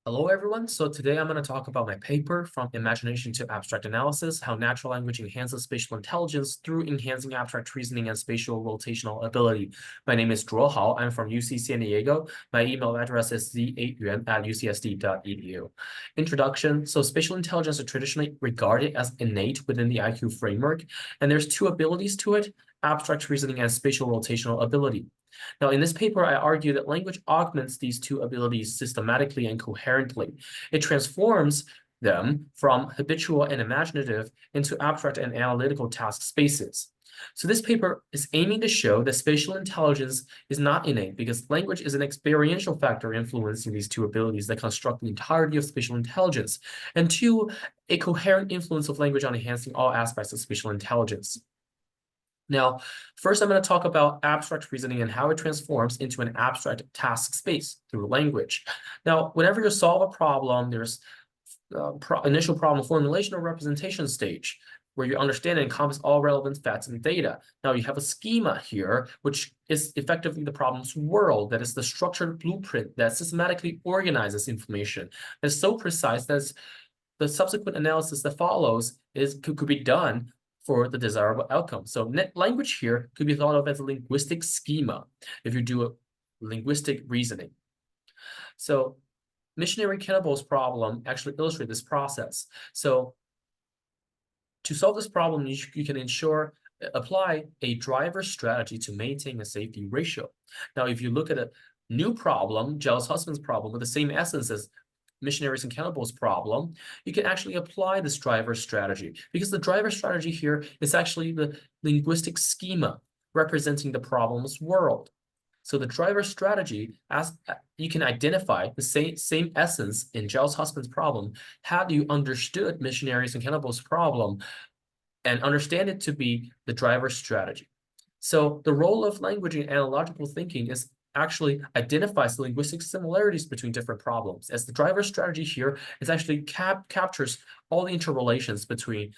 Hello, everyone. So today I'm going to talk about my paper, From Imagination to Abstract Analysis, How Natural Language Enhances Spatial Intelligence Through Enhancing Abstract Reasoning and Spatial Rotational Ability. My name is Zhuohao. I'm from UC San Diego. My email address is z8yuan@ucsd.edu. Introduction. So spatial intelligence is traditionally regarded as innate within the IQ framework, and there's two abilities to it: abstract reasoning and spatial rotational ability. Now, in this paper, I argue that language augments these two abilities systematically and coherently. It transforms them from habitual and imaginative into abstract and analytical task spaces. So this paper is aiming to show that spatial intelligence is not innate because language is an experiential factor influencing these two abilities that construct the entirety of spatial intelligence, and two, a coherent influence of language on enhancing all aspects of spatial intelligence. Now, first, I'm going to talk about abstract reasoning and how it transforms into an abstract task space through language. Now, whenever you solve a problem, there's initial problem formulation or representation stage, where you understand and encompass all relevant facts and data. Now, you have a schema here, which is effectively the problem's world, that is the structured blueprint that systematically organizes information. It's so precise that the subsequent analysis that follows could be done for the desirable outcome. So net language here could be thought of as a linguistic schema if you do a linguistic reasoning. So missionary cannibals problem actually illustrates this process. So to solve this problem, you can apply a driver strategy to maintain a safety ratio. Now, if you look at a new problem, Jealous Husband's problem, with the same essence as missionaries and cannibals problem, you can actually apply this driver strategy, because the driver strategy here is actually the linguistic schema representing the problem's world. So the driver strategy, as you can identify the same essence in Jealous Husband's problem, had you understood missionaries and cannibals problem and understand it to be the driver strategy. So the role of language in analogical thinking is actually identifies the linguistic similarities between different problems, as the driver strategy here is actually captures all the interrelations between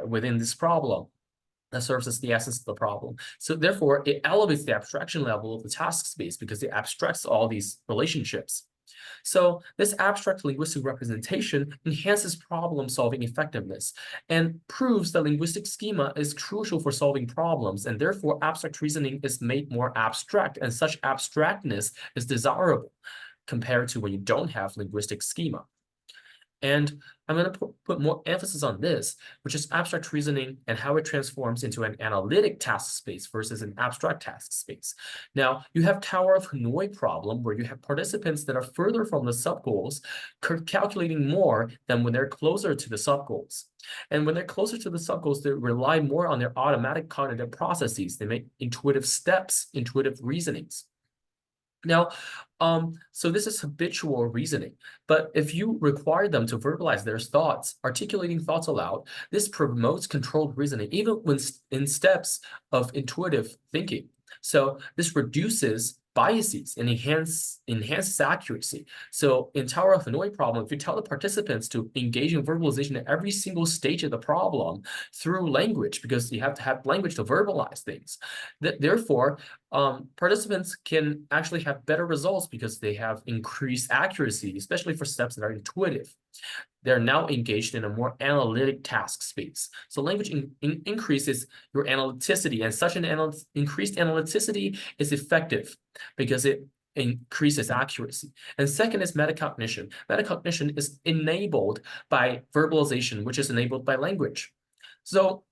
within this problem that serves as the essence of the problem. So therefore, it elevates the abstraction level of the task space because it abstracts all these relationships. So this abstract linguistic representation enhances problem-solving effectiveness and proves that linguistic schema is crucial for solving problems, and therefore abstract reasoning is made more abstract, and such abstractness is desirable compared to when you don't have linguistic schema. And I'm going to put more emphasis on this, which is abstract reasoning and how it transforms into an analytic task space versus an abstract task space. Now, you have Tower of Hanoi problem, where you have participants that are further from the subgoals calculating more than when they're closer to the subgoals. And when they're closer to the subgoals, they rely more on their automatic cognitive processes. They make intuitive steps, intuitive reasonings. Now, so this is habitual reasoning, but if you require them to verbalize their thoughts, articulating thoughts aloud, this promotes controlled reasoning, even when in steps of intuitive thinking. So this reduces biases and enhances accuracy. So in Tower of Hanoi problem, if you tell the participants to engage in verbalization at every single stage of the problem through language, because you have to have language to verbalize things, therefore, participants can actually have better results because they have increased accuracy, especially for steps that are intuitive. They're now engaged in a more analytic task space. So language increases your analyticity, and such an increased analyticity is effective because it increases accuracy. And second is metacognition. Metacognition is enabled by verbalization, which is enabled by language. So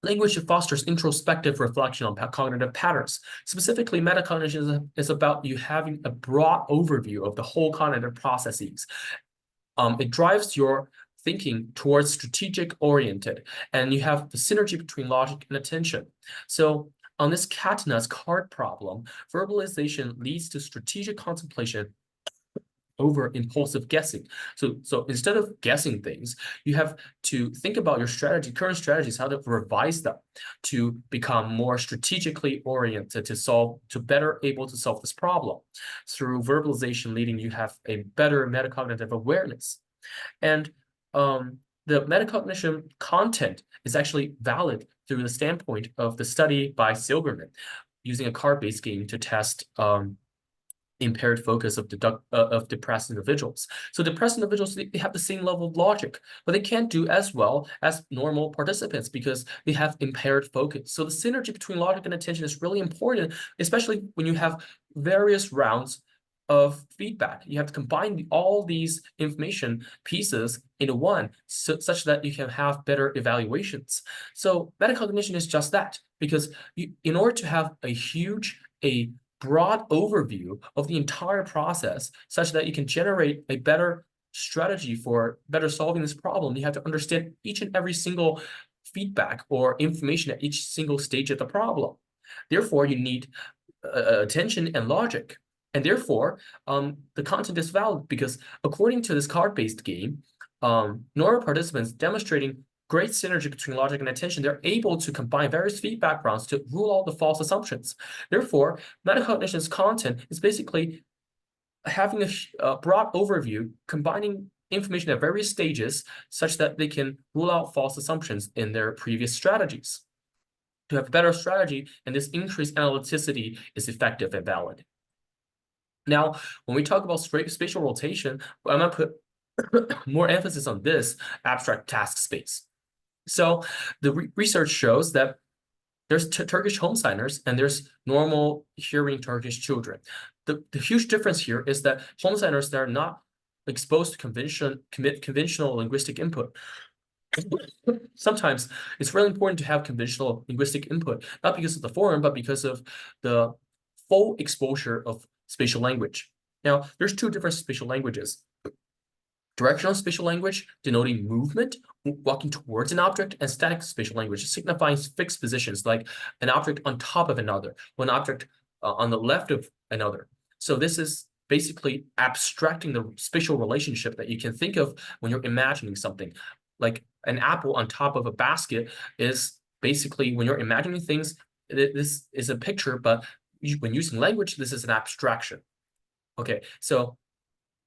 language fosters introspective reflection on cognitive patterns. Specifically, metacognition is about you having a broad overview of the whole cognitive processes. It drives your thinking towards strategic-oriented, and you have the synergy between logic and attention. So on this Katna's card problem, verbalization leads to strategic contemplation over impulsive guessing. So instead of guessing things, you have to think about your current strategies, how to revise them to become more strategically oriented to better able to solve this problem. Through verbalization leading, you have a better metacognitive awareness. And the metacognition content is actually valid through the standpoint of the study by Silberman, using a card-based game to test impaired focus of depressed individuals. So depressed individuals, they have the same level of logic, but they can't do as well as normal participants because they have impaired focus. So the synergy between logic and attention is really important, especially when you have various rounds of feedback. You have to combine all these information pieces into one, such that you can have better evaluations. So metacognition is just that, because in order to have a broad overview of the entire process such that you can generate a better strategy for better solving this problem, you have to understand each and every single feedback or information at each single stage of the problem. Therefore, you need attention and logic. And therefore, the content is valid because according to this card-based game, normal participants demonstrating great synergy between logic and attention, they're able to combine various feedback rounds to rule out the false assumptions. Therefore, metacognition's content is basically having a broad overview, combining information at various stages such that they can rule out false assumptions in their previous strategies. To have a better strategy, and this increased analyticity is effective and valid. Now, when we talk about spatial rotation, I'm going to put more emphasis on this abstract task space. So the research shows that there's Turkish home signers and there's normal hearing Turkish children. The huge difference here is that home signers, they're not exposed to conventional linguistic input. Sometimes it's really important to have conventional linguistic input, not because of the form, but because of the full exposure of spatial language. Now, there's two different spatial languages. Directional spatial language, denoting movement, walking towards an object, and static spatial language, signifying fixed positions, like an object on top of another, or an object on the left of another. So this is basically abstracting the spatial relationship that you can think of when you're imagining something. Like an apple on top of a basket is basically, when you're imagining things, this is a picture, but when using language, this is an abstraction. Okay, so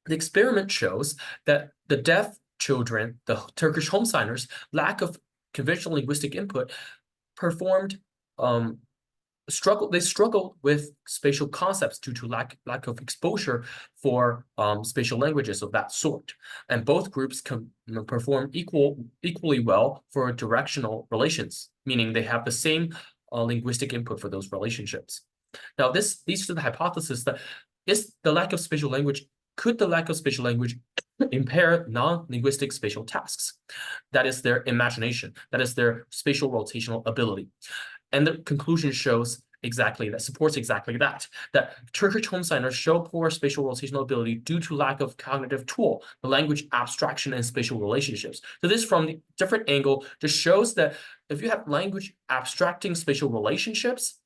the experiment shows that the deaf children, the Turkish home signers, lack of conventional linguistic input, struggled with spatial concepts due to lack of exposure for spatial languages of that sort. And both groups can perform equally well for directional relations, meaning they have the same linguistic input for those relationships. Now, this leads to the hypothesis that could the lack of spatial language impair non-linguistic spatial tasks? That is their imagination, that is their spatial rotational ability. And the conclusion shows supports exactly that Turkish home signers show poor spatial rotational ability due to lack of cognitive tool, the language abstraction and spatial relationships. So this, from the different angle, just shows that if you have language abstracting spatial relationships,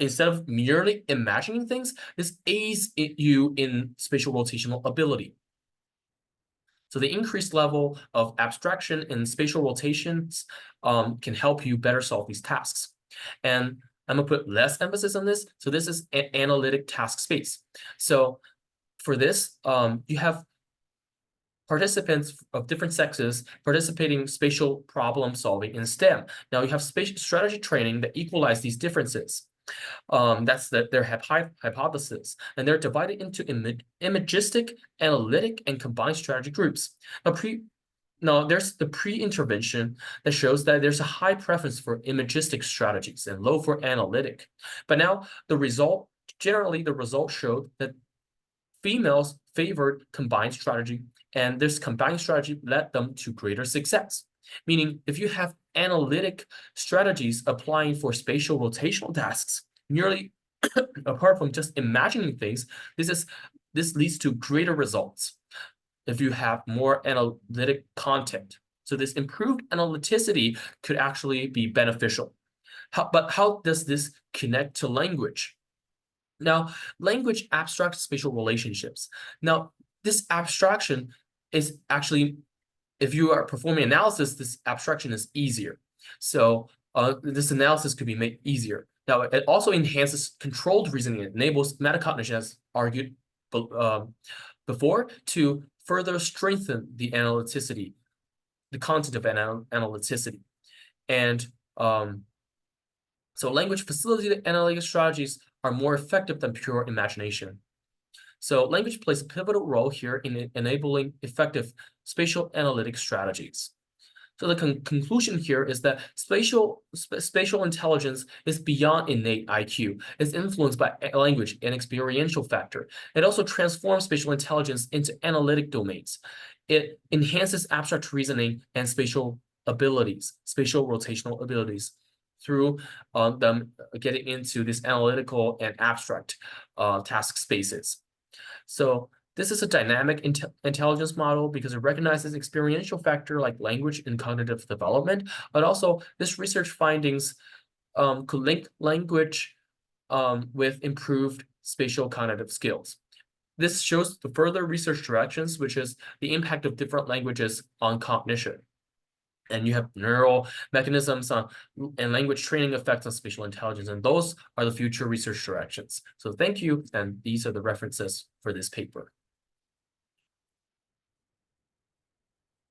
instead of merely imagining things, this aids you in spatial rotational ability. So the increased level of abstraction in spatial rotations can help you better solve these tasks. And I'm going to put less emphasis on this. So this is an analytic task space. So for this, you have participants of different sexes participating spatial problem solving in STEM. Now you have spatial strategy training that equalize these differences. That's their hypothesis, and they're divided into imagistic, analytic, and combined strategy groups. Now, there's the pre-intervention that shows that there's a high preference for imagistic strategies and low for analytic. But now generally the results showed that females favored combined strategy, and this combined strategy led them to greater success. Meaning, if you have analytic strategies applying for spatial rotational tasks, merely apart from just imagining things, this leads to greater results if you have more analytic content. So this improved analyticity could actually be beneficial. But how does this connect to language? Now, language abstracts spatial relationships. Now, this abstraction is actually, if you are performing analysis, this abstraction is easier. So this analysis could be made easier. Now, it also enhances controlled reasoning. It enables metacognition, as argued before, to further strengthen the analyticity, the content of analyticity. And so language facilitated analytic strategies are more effective than pure imagination. So language plays a pivotal role here in enabling effective spatial analytic strategies. So the conclusion here is that spatial intelligence is beyond innate IQ. It's influenced by language and experiential factor. It also transforms spatial intelligence into analytic domains. It enhances abstract reasoning and spatial abilities, spatial rotational abilities, through them getting into this analytical and abstract task spaces. So this is a dynamic intelligence model because it recognizes experiential factor like language and cognitive development, but also this research findings could link language with improved spatial cognitive skills. This shows the further research directions, which is the impact of different languages on cognition. And you have neural mechanisms and language training effects on spatial intelligence, and those are the future research directions. So thank you, and these are the references for this paper.